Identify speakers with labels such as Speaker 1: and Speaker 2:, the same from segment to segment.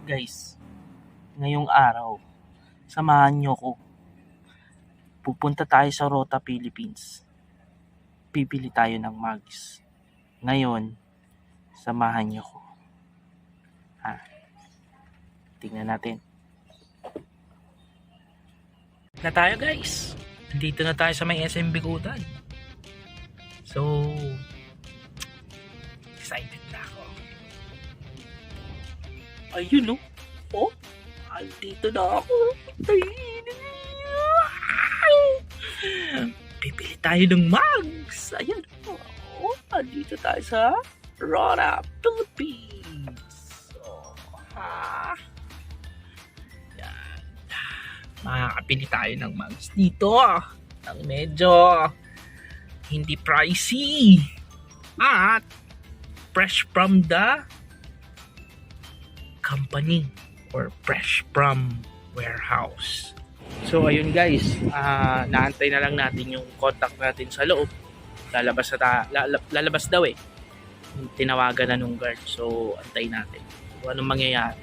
Speaker 1: guys, ngayong araw, samahan nyo ko. Pupunta tayo sa Rota Philippines. Pipili tayo ng mugs. Ngayon, samahan nyo ko. Tingnan natin. Na tayo guys. Dito na tayo sa may SM Bigutan. So, excited na ako. Ayun oh. Oh, andito na ako. Pipili tayo ng mugs. Ayan. Oh, andito tayo sa Rota Philippines. Oh, yan. Makakapili tayo ng mugs dito. Ang medyo hindi pricey. At fresh from the company or fresh from warehouse. So ayun guys, naantay na lang natin yung contact natin sa loob. Lalabas daw eh. Tinawagan na nung guard. So antay natin kung anong mangyayari.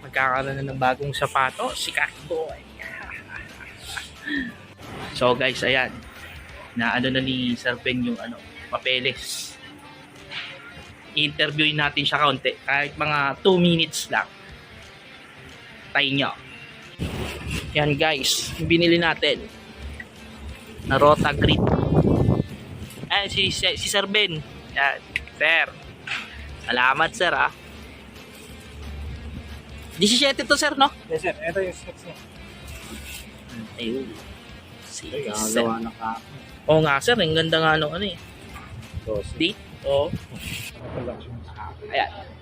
Speaker 1: Magkakaroon na ng bagong sapato si Catboy. So guys, ayan. Na ano na ni Sir Ben yung papeles. Interviewin natin siya kaunti. Kahit mga 2 minutes lang. Tayo nyo. Yan guys. Binili natin. Na Rota Grit. Si Sir Ben. Yan. Sir. Salamat sir ha. 17 to sir no?
Speaker 2: Yes sir. Ito yung specs niya.
Speaker 1: Ayun.
Speaker 2: Ay, gagawa na ka.
Speaker 1: Oo nga sir. Ang ganda nga ano eh. Date. Oo.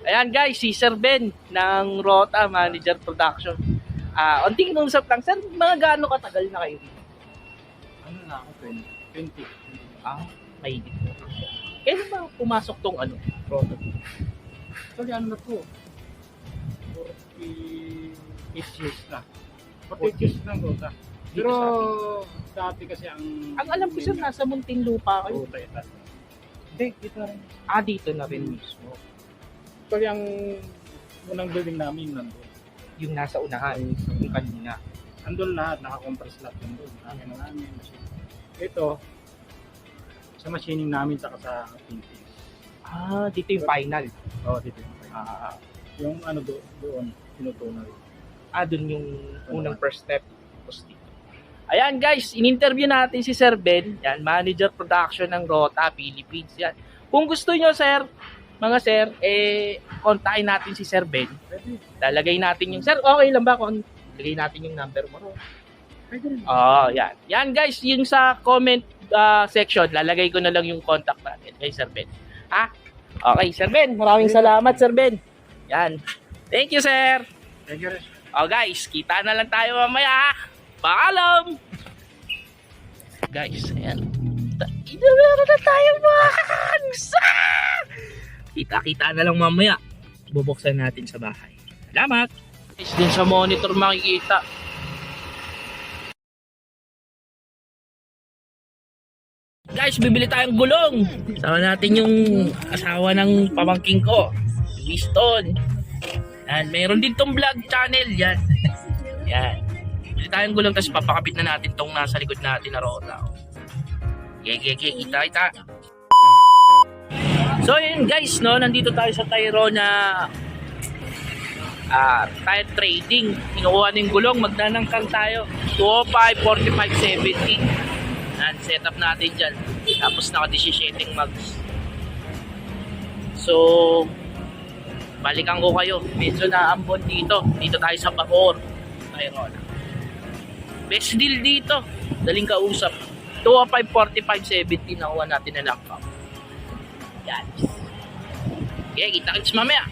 Speaker 1: Ayan guys, si Sir Ben ng Rota Manager Production. Onting usap lang, sir, mga gaano katagal na kayo dito?
Speaker 2: Ano na ako, 20.
Speaker 1: Mahigit po. Kailan ba pumasok tong Rota?
Speaker 2: Actually, ano na po? 48 years na. 48 years na Rota. Pero dati kasi ang
Speaker 1: alam ko sir, nasa Muntinlupa kayo.
Speaker 2: Rota ito. Hindi, dito rin.
Speaker 1: Dito na rin mismo.
Speaker 2: Actually, ang unang building namin nandun.
Speaker 1: Yung nasa unahan, yung kanina.
Speaker 2: Nandun lahat, naka-compress lahat nandun. Namin, machine. Ito, sa machining namin saka sa Philippines.
Speaker 1: Dito yung final.
Speaker 2: Oo, dito yung final. Yung doon, tinutunan.
Speaker 1: Doon yung unang first step. Tapos dito. Ayan guys, in-interview natin si Sir Ben. Yan, Manager Production ng Rota Philippines. Yan. Kung gusto nyo sir, mga sir, kontakin natin si Sir Ben. Lalagay natin yung, sir, okay lang ba kung lagay natin yung number mo? Yan. Yan guys, yung sa comment section, lalagay ko na lang yung contact natin kay Sir Ben. Okay, Sir Ben, maraming salamat Sir Ben. Yan. Thank you, sir.
Speaker 2: Thank you.
Speaker 1: Guys, kita na lang tayo mamaya. Paalam! Guys, ayan. Meron na tayo mugs! Kita-kita na lang mamaya. Bubuksan natin sa bahay. Salamat! Guys, din sa monitor makikita. Guys, bibili tayong gulong. Sama natin yung asawa ng pamangking ko. Winston. Yan, meron din tong vlog channel. Yan. Yan. Bibili tayong gulong tapos papakapit na natin tong nasa likod natin na Rota. Kita. So yun guys, no, nandito tayo sa Tyrone tire trading. Kinukuha ng gulong, magnanangkang tayo. 205, 45, 70. Yan, set up natin dyan. Tapos naka-17 mugs. So, balikan ko kayo. Medyo naambon dito. Dito tayo sa Bahor. Tyrone. Best deal dito. Daling kausap. 205, 45, 70. Nakuha natin na laptop. Yan. Okay, kita-kits mamaya.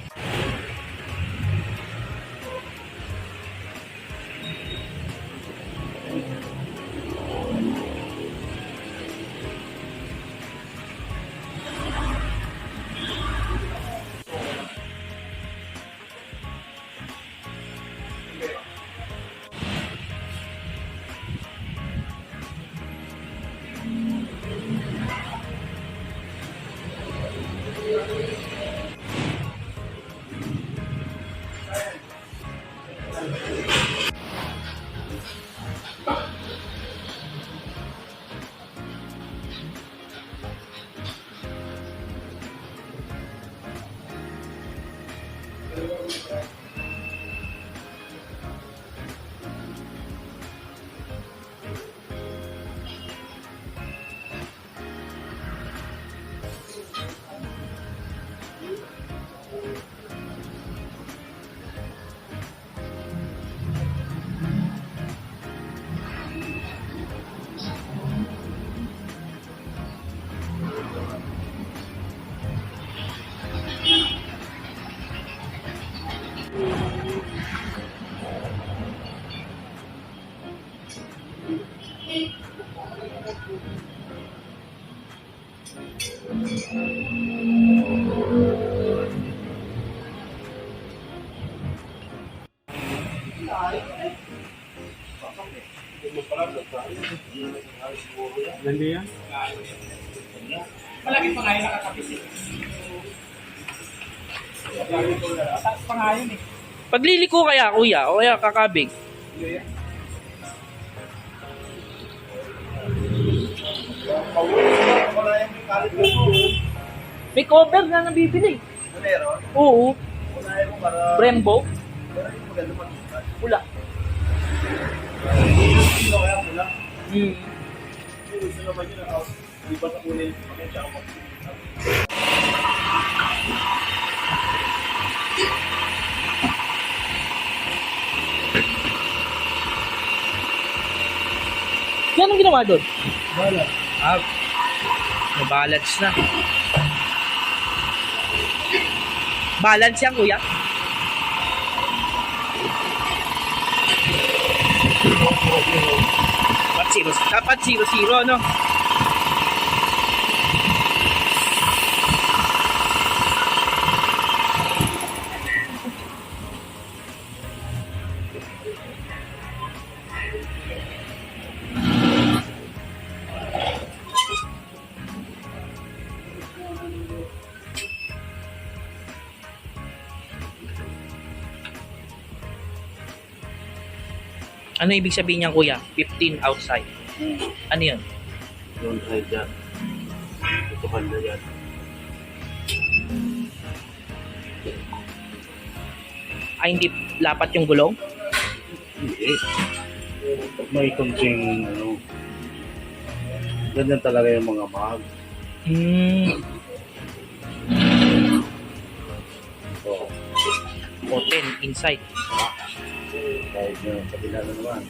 Speaker 2: Ganda yan.
Speaker 1: Malaki pa nga yung nakakapisit. Mataas pa nga yun eh. Pagliliko kaya kuya o kaya kakabig? May cover na nabibili.
Speaker 3: Meron?
Speaker 1: Oo.
Speaker 3: Unahin mo para...
Speaker 1: Brembo.
Speaker 3: Pero yung maganda mag-ikat.
Speaker 1: Pula.
Speaker 3: Sino kaya pula?
Speaker 1: Hmm.
Speaker 3: Yung gusto naman yun ang out. Di ba sa kulay? Pakit siya ako mag-ikat.
Speaker 1: Yan ang ginawa doon.
Speaker 3: Wala.
Speaker 1: Ah, nabalance na. Balance yan, kuya. Dapat 0-0, no? Ano ibig sabihin niyan, kuya? 15 outside. Ano yun?
Speaker 3: Don't try dyan. Ito kanda yan.
Speaker 1: Ay, hindi lapat yung gulong?
Speaker 3: Hindi. May konting ano. Ganyan talaga yung mga mag.
Speaker 1: Hmm.
Speaker 3: So,
Speaker 1: Open, inside.
Speaker 3: kahit na kabila na naman.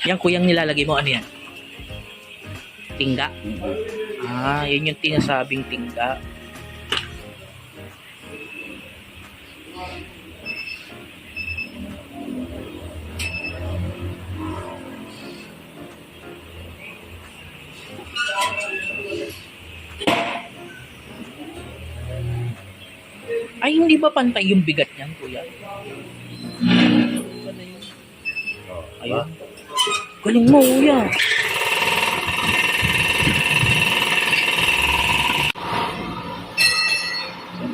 Speaker 1: Yan, kuyang nilalagay mo, ano yan? Tingga? Ah, yun yung tinasabing tingga. Ay, hindi ba pantay yung bigat niyan, kuya? Ayun. Galing mo, kuya.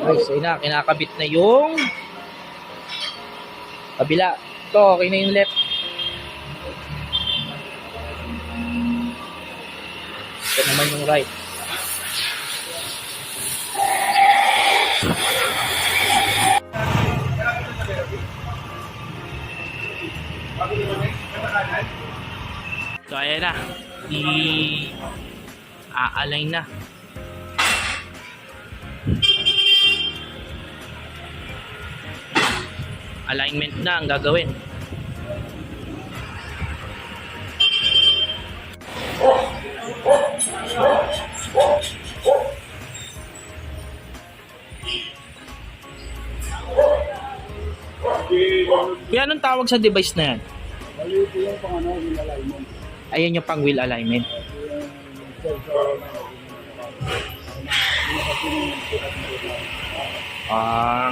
Speaker 1: Guys, ayun na, kinakabit na yung kabila. Ito, okay na yung left. Ito naman yung right. So, ayan na. I-align na. Alignment na ang gagawin. Kaya anong tawag sa device na yan?
Speaker 3: Mali ito yung pang ano, yung alignment.
Speaker 1: Ayan yung pang wheel alignment. Ah.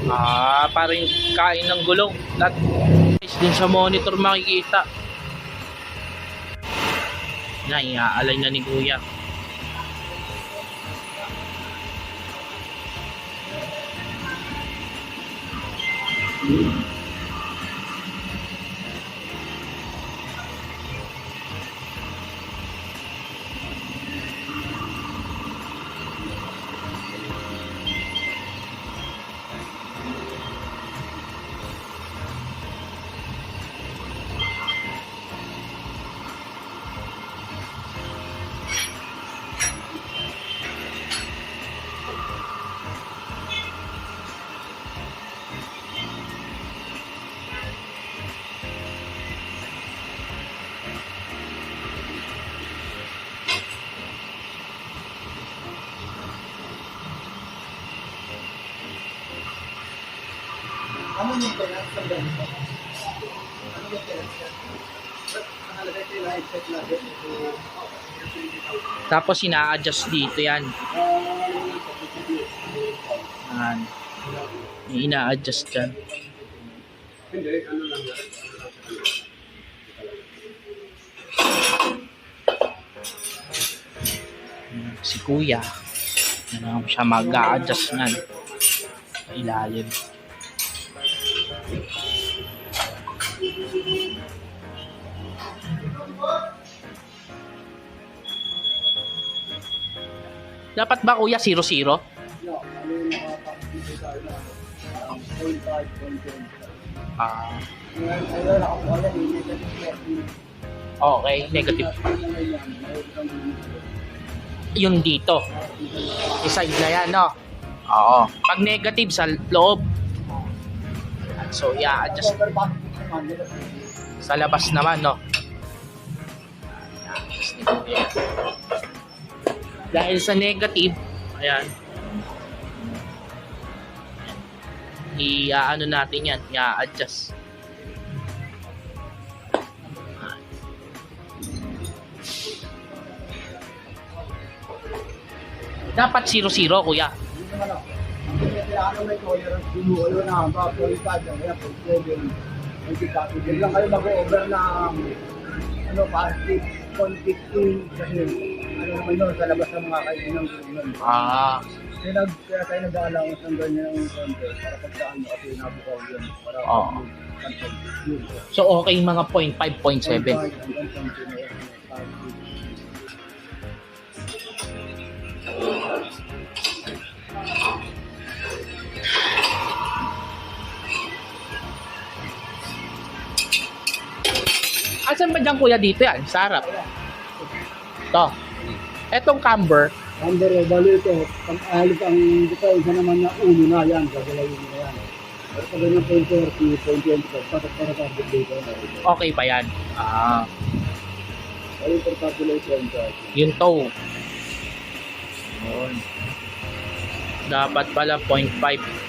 Speaker 1: Ah, parang yung kain ng gulong. That is din sa monitor makikita. Na, iaalay na ni Kuya.
Speaker 3: Ano yung maintenance ng ganito? Ano yung maintenance? Nakalagay tayo na headset natin.
Speaker 1: Tapos ina-adjust dito yan. Yan. May ina-adjust dyan.
Speaker 3: Hindi, ano lang yan.
Speaker 1: Si Kuya. Ano siya mag-a-adjust yan. Sa ilalim. Dapat ba Kuya 0-0?
Speaker 3: Ano yung nakapagpipil tayo na 0.5, 1.5.
Speaker 1: Ah,
Speaker 3: Ayun, nakakuha yan.
Speaker 1: okay, negative. Yung dito. I-side na yan, no? Oo. Pag negative sa loob. So, i-adjust sa labas naman, no? I-adjust ni Kuya. Dahil sa negative, ayan. I-ano natin yan, i-adjust. Dapat 0-0, Kuya.
Speaker 3: Ano may tolerance dito, ayun na, mga 45 lang, kaya 47, 25. Diyan lang kayo mag-over na, ano, positive, 150, kasi, ano naman yun, sa labas ng mga kaibigan yun.
Speaker 1: Ah,
Speaker 3: Kaya tayo nag-allowance ng ganyan ng konti, para pagkaan mo, kasi nabukaw yun, para
Speaker 1: Oo. so okay mga 0.5, 0.7. Asan ba dyan Kuya dito yan? Sa harap. Ito. Etong camber,
Speaker 3: Number, bali ito, pag ahalit ang diferensya naman na uno na yan, gagalawin mo na yan. Pero pag ganyan 0.30, 0.25, para sa dito na ito.
Speaker 1: okay pa yan. Ah,
Speaker 3: Ay, importante lang ito yung charge.
Speaker 1: yung toe. Yun. Dapat pala 0.5.